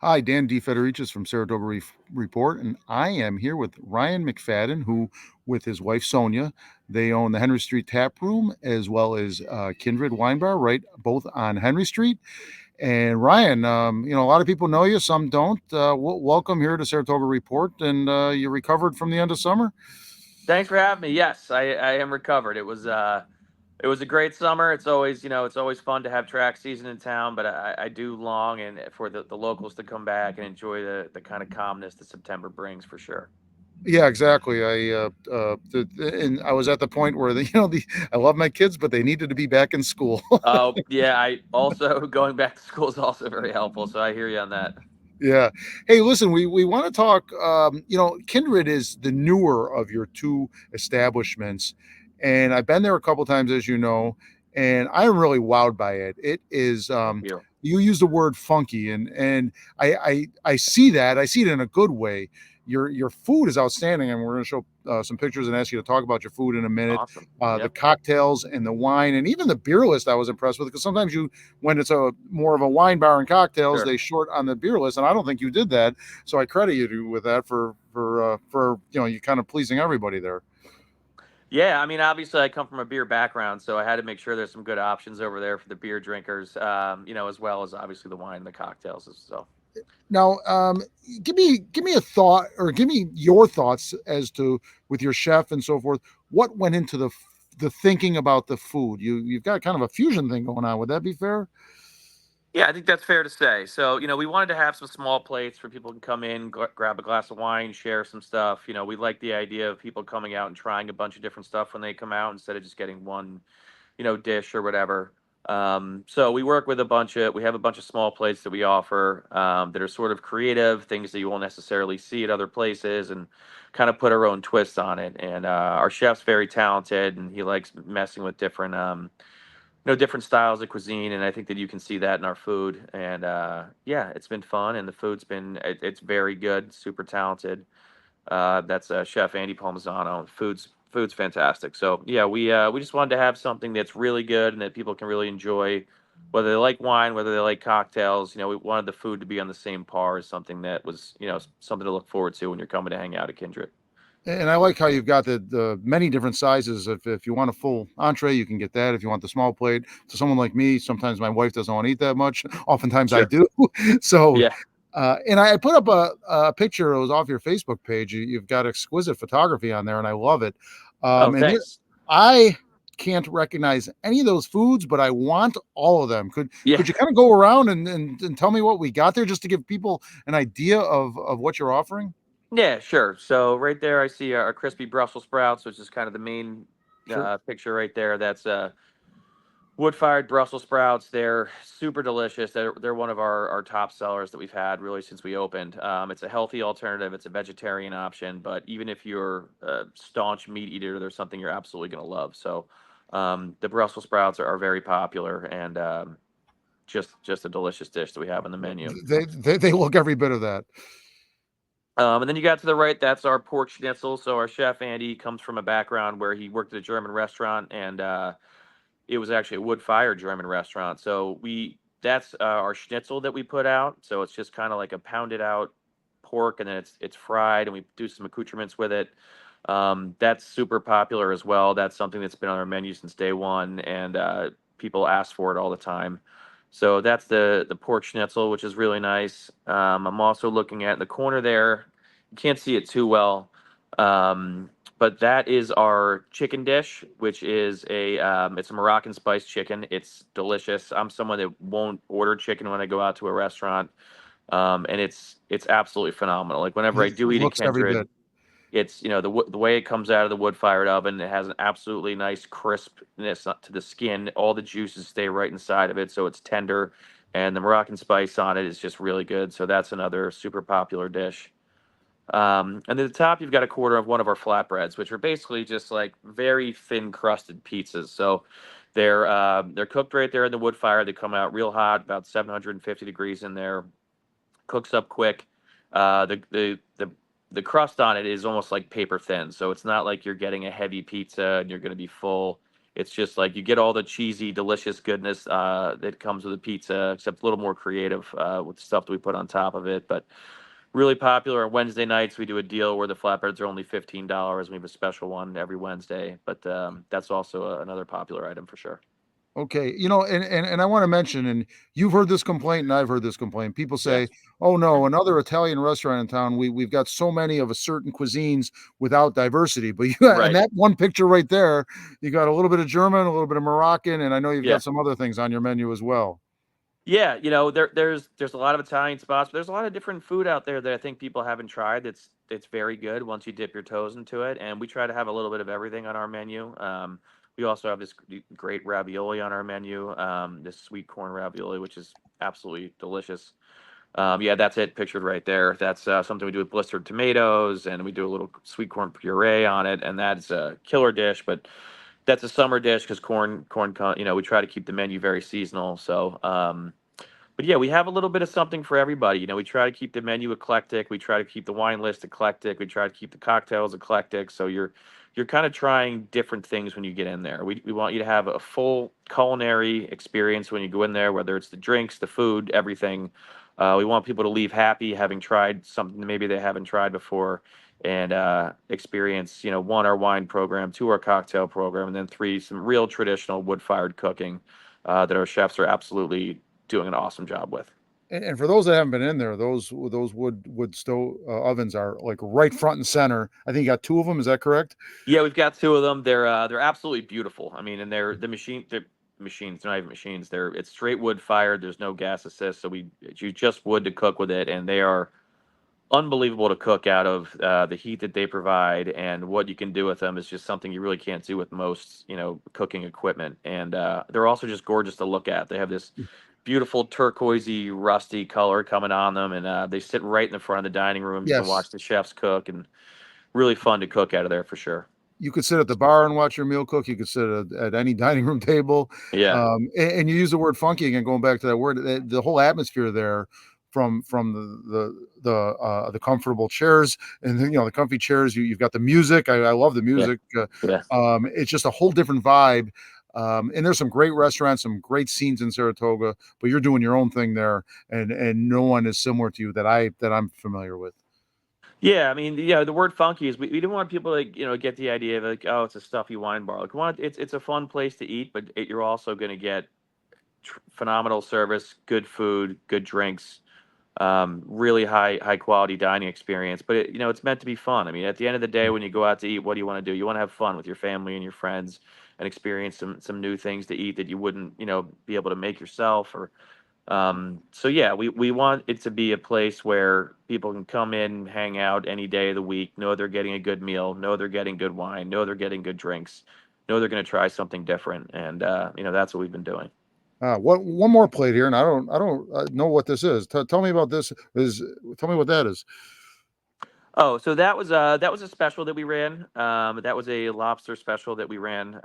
Hi, Dan DeFedericis from Saratoga Report, and I am here with Ryan McFadden, who, with his wife Sonia, they own the Henry Street Tap Room as well as Kindred Wine Bar, right, both on Henry Street. And Ryan, a lot of people know you, some don't. Welcome here to Saratoga Report, and you recovered from the end of summer. Thanks for having me. Yes, I am recovered. It was a great summer. It's always fun to have track season in town, but I do long and for the locals to come back and enjoy the kind of calmness that September brings for sure. Yeah, exactly. And I was at the point where I love my kids, but they needed to be back in school. Oh yeah, I also going back to school is also very helpful. So I hear you on that. Yeah. Hey, listen, we want to talk. Kindred is the newer of your two establishments, and I've been there a couple times, as you know, and I'm really wowed by it. It is. Thank you. You use the word funky, and I see that. I see it in a good way. Your food is outstanding, and we're going to show some pictures and ask you to talk about your food in a minute. Awesome. The Yep. cocktails and the wine, and even the beer list, I was impressed with because sometimes when it's a more of a wine bar and cocktails, Sure. they short on the beer list, and I don't think you did that. So I credit you with that for you kind of pleasing everybody there. Yeah, I mean, obviously, I come from a beer background, so I had to make sure there's some good options over there for the beer drinkers, as well as obviously the wine and the cocktails. So. Now, give me a thought, or give me your thoughts as to, with your chef and so forth, what went into the thinking about the food. You've got kind of a fusion thing going on. Would that be fair? Yeah, I think that's fair to say. So, we wanted to have some small plates where people can come in, grab a glass of wine, share some stuff. We like the idea of people coming out and trying a bunch of different stuff when they come out instead of just getting one, dish or whatever. So we have a bunch of small plates that we offer that are sort of creative, things that you won't necessarily see at other places, and kind of put our own twist on it. And our chef's very talented, and he likes messing with different styles of cuisine, and I think that you can see that in our food. And yeah, it's been fun, and the it's very good, super talented. That's Chef Andy Palmisano. Food's fantastic. So yeah, we just wanted to have something that's really good and that people can really enjoy, whether they like wine, whether they like cocktails. We wanted the food to be on the same par as something that was something to look forward to when you're coming to hang out at Kindred. And I like how you've got the many different sizes. If you want a full entree, you can get that. If you want the small plate, to someone like me, sometimes my wife doesn't want to eat that much. Oftentimes I Sure. do. So, Yeah. and I put up a picture. It was off your Facebook page. You've got exquisite photography on there, and I love it. Oh, And thanks. I can't recognize any of those foods, but I want all of them. Yeah. Could you kind of go around and tell me what we got there, just to give people an idea of what you're offering? Yeah, sure. So right there, I see our crispy Brussels sprouts, which is kind of the main Sure. picture right there. That's wood-fired Brussels sprouts. They're super delicious. They're one of our top sellers that we've had really since we opened. It's a healthy alternative. It's a vegetarian option, but even if you're a staunch meat eater, there's something you're absolutely going to love. So the Brussels sprouts are very popular and just a delicious dish that we have on the menu. They look every bit of that. And then you got to the right, that's our pork schnitzel. So our chef Andy comes from a background where he worked at a German restaurant, and it was actually a wood-fired German restaurant. So we that's our schnitzel that we put out. So it's just kind of like a pounded out pork, and then it's fried, and we do some accoutrements with it. That's super popular as well. That's something that's been on our menu since day one, and people ask for it all the time. So that's the pork schnitzel, which is really nice. I'm also looking at in the corner there. You can't see it too well, but that is our chicken dish, which is it's a Moroccan spiced chicken. It's delicious. I'm someone that won't order chicken when I go out to a restaurant, and it's absolutely phenomenal. Like whenever I It do eat at looks every Kindred, bit. it's the way it comes out of the wood fired oven. It has an absolutely nice crispness to the skin. All the juices stay right inside of it, so it's tender. And the Moroccan spice on it is just really good. So that's another super popular dish. And at the top, you've got a quarter of one of our flatbreads, which are basically just like very thin crusted pizzas. So they're cooked right there in the wood fire. They come out real hot, about 750 degrees in there. Cooks up quick. The crust on it is almost like paper thin, so it's not like you're getting a heavy pizza and you're going to be full. It's just like you get all the cheesy, delicious goodness that comes with a pizza, except a little more creative with the stuff that we put on top of it. But really popular on Wednesday nights. We do a deal where the flatbreads are only $15. We have a special one every Wednesday, but that's also another popular item for sure. Okay, and I want to mention, and you've heard this complaint, and I've heard this complaint. People say, Yes. "Oh no, another Italian restaurant in town. We've got so many of a certain cuisines without diversity." But you and Right. that one picture right there, you got a little bit of German, a little bit of Moroccan, and I know you've Yeah. got some other things on your menu as well. Yeah, there's a lot of Italian spots, but there's a lot of different food out there that I think people haven't tried. It's very good once you dip your toes into it, and we try to have a little bit of everything on our menu. We also have this great ravioli on our menu, this sweet corn ravioli, which is absolutely delicious. Yeah, that's it pictured right there. That's something we do with blistered tomatoes, and we do a little sweet corn puree on it, and that's a killer dish. But that's a summer dish because we try to keep the menu very seasonal. So, but yeah, we have a little bit of something for everybody. We try to keep the menu eclectic. We try to keep the wine list eclectic. We try to keep the cocktails eclectic. So you're kind of trying different things when you get in there. We want you to have a full culinary experience when you go in there, whether it's the drinks, the food, everything. We want people to leave happy, having tried something that maybe they haven't tried before, and experience, one, our wine program, two, our cocktail program, and then three, some real traditional wood-fired cooking that our chefs are absolutely doing an awesome job with. And for those that haven't been in there, those wood stove ovens are like right front and center. I think you got two of them. Is that correct? Yeah, we've got two of them. They're absolutely beautiful. I mean, and they're machines. They're not even machines. It's straight wood fired. There's no gas assist, so we you just wood to cook with it, and they are unbelievable to cook out of. The heat that they provide and what you can do with them is just something you really can't do with most cooking equipment. And they're also just gorgeous to look at. They have this beautiful turquoisey rusty color coming on them, and they sit right in the front of the dining room. You can Yes. watch the chefs cook, and really fun to cook out of there for sure. You could sit at the bar and watch your meal cook. You could sit at any dining room table, Yeah. and you use the word funky again. Going back to that word, the whole atmosphere there, from the comfortable chairs and then, the comfy chairs. You've got the music. I love the Yeah. music. Yeah. It's just a whole different vibe. And there's some great restaurants, some great scenes in Saratoga, but you're doing your own thing there, and no one is similar to you that I'm familiar with. Yeah, I mean, the word funky is we didn't want people to get the idea of like, oh, it's a stuffy wine bar. Like, it's a fun place to eat, but you're also going to get phenomenal service, good food, good drinks, really high quality dining experience. But it's meant to be fun. I mean, at the end of the day, when you go out to eat, what do you want to do? You want to have fun with your family and your friends, and experience some new things to eat that you wouldn't be able to make yourself. Or so yeah, we want it to be a place where people can come in, hang out any day of the week, know they're getting a good meal, know they're getting good wine, know they're getting good drinks, know they're going to try something different, and that's what we've been doing. What one more plate here, and I don't know what this is. Tell me about this. Tell me what that is. Oh, so that was a special that we ran. That was a lobster special that we ran.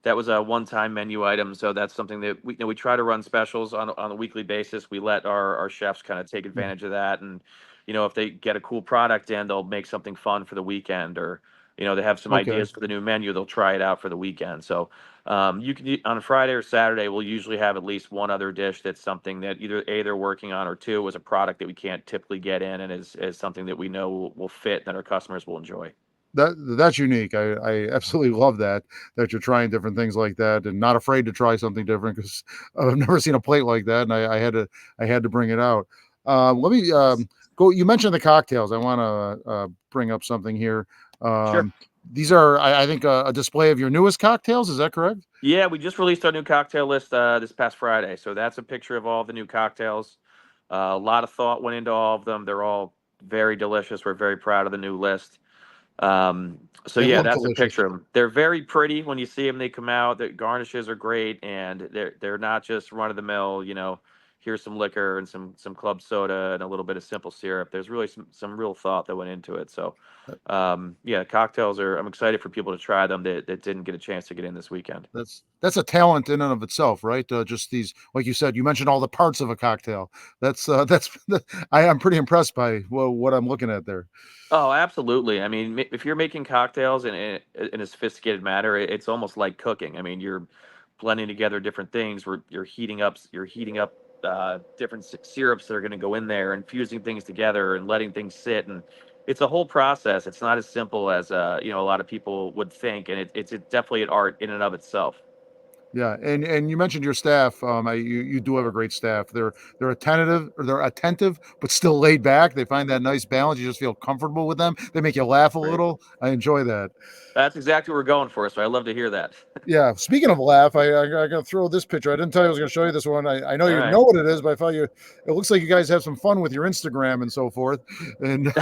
That was a one-time menu item, so that's something that we try to run specials on a weekly basis. We let our chefs kind of take advantage of that, and if they get a cool product in, they'll make something fun for the weekend, or they have some Okay, ideas for the new menu, they'll try it out for the weekend. So you can on a Friday or Saturday, we'll usually have at least one other dish that's something that either A, they're working on, or two, was a product that we can't typically get in, and is something that we know will fit and that our customers will enjoy. that's unique. I absolutely love that you're trying different things like that and not afraid to try something different because I've never seen a plate like that, and I had to bring it out. Let me go. You mentioned the cocktails. I want to bring up something here. Sure. Um, these are, I think, a display of your newest cocktails. Is that correct? Yeah, we just released our new cocktail list this past Friday. So that's a picture of all the new cocktails. A lot of thought went into all of them. They're all very delicious. We're very proud of the new list. So They yeah, look that's a delicious. picture of them. They're very pretty when you see them. They come out. The garnishes are great, and they're not just run of the mill. here's some liquor and some club soda and a little bit of simple syrup. There's really some real thought that went into it. So yeah, cocktails are. I'm excited for people to try them that didn't get a chance to get in this weekend. That's a talent in and of itself, right? Just these, like you said, you mentioned all the parts of a cocktail. That's I'm pretty impressed by what I'm looking at there. Oh, absolutely. I mean, if you're making cocktails in a sophisticated manner, it's almost like cooking. I mean, you're blending together different things. Where you're heating up different syrups that are going to go in there, and fusing things together and letting things sit. And it's a whole process. It's not as simple as a lot of people would think, and it's definitely an art in and of itself. Yeah, and you mentioned your staff. You do have a great staff. They're attentive, but still laid back. They find that nice balance. You just feel comfortable with them. They make you laugh a Great. little. I enjoy that. That's exactly what we're going for. So I love to hear that. Yeah. Speaking of laugh, I got to throw this picture. I didn't tell you I was going to show you this one. I know All you right. know what it is, but I thought you. It looks like you guys have some fun with your Instagram and so forth. And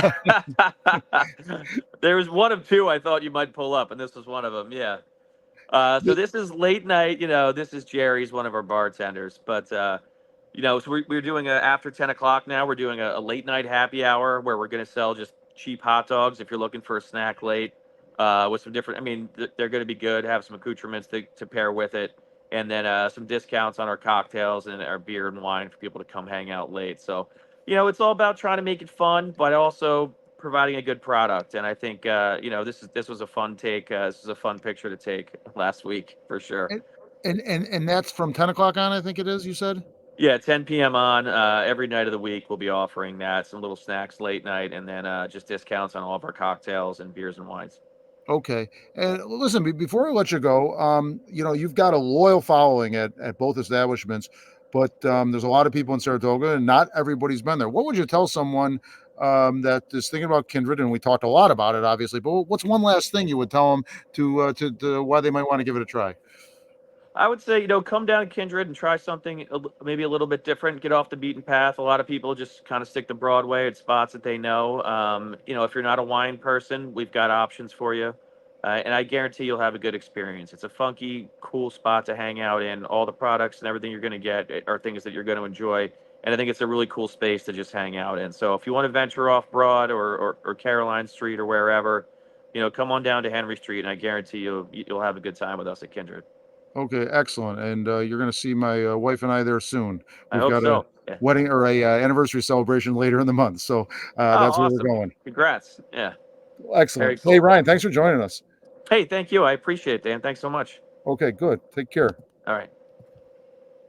There was one of two I thought you might pull up, and this was one of them. Yeah. So this is late night. This is Jerry's, one of our bartenders. But so we're doing a after 10 o'clock now. We're doing a late night happy hour where we're going to sell just cheap hot dogs if you're looking for a snack late. With some different. I mean, they're going to be good. Have some accoutrements to pair with it, and then some discounts on our cocktails and our beer and wine for people to come hang out late. So, it's all about trying to make it fun, but also providing a good product. And I think this was a fun take. This was a fun picture to take last week for sure. and that's from 10 o'clock on. I think it is. You said. Yeah, 10 p.m. on every night of the week. We'll be offering that, some little snacks late night, and then just discounts on all of our cocktails and beers and wines. Okay. And listen, before I let you go, you've got a loyal following at both establishments, but there's a lot of people in Saratoga, and not everybody's been there. What would you tell someone that is thinking about Kindred? And we talked a lot about it, obviously. But what's one last thing you would tell them to why they might want to give it a try? I would say, come down to Kindred and try something maybe a little bit different. Get off the beaten path. A lot of people just kind of stick to Broadway at spots that they know. If you're not a wine person, we've got options for you, and I guarantee you'll have a good experience. It's a funky, cool spot to hang out in. All the products and everything you're going to get are things that you're going to enjoy, and I think it's a really cool space to just hang out in. So if you want to venture off Broad or Caroline Street or wherever, come on down to Henry Street, and I guarantee you'll have a good time with us at Kindred. Okay, excellent. And you're going to see my wife and I there soon. I We've hope got a so. Yeah. wedding or a anniversary celebration later in the month, so Oh, that's where we're awesome. going. Congrats. Yeah. Excellent. Very Hey, cool. Ryan, thanks for joining us. Hey, thank you. I appreciate it, Dan. Thanks so much. Okay, good. Take care. All right.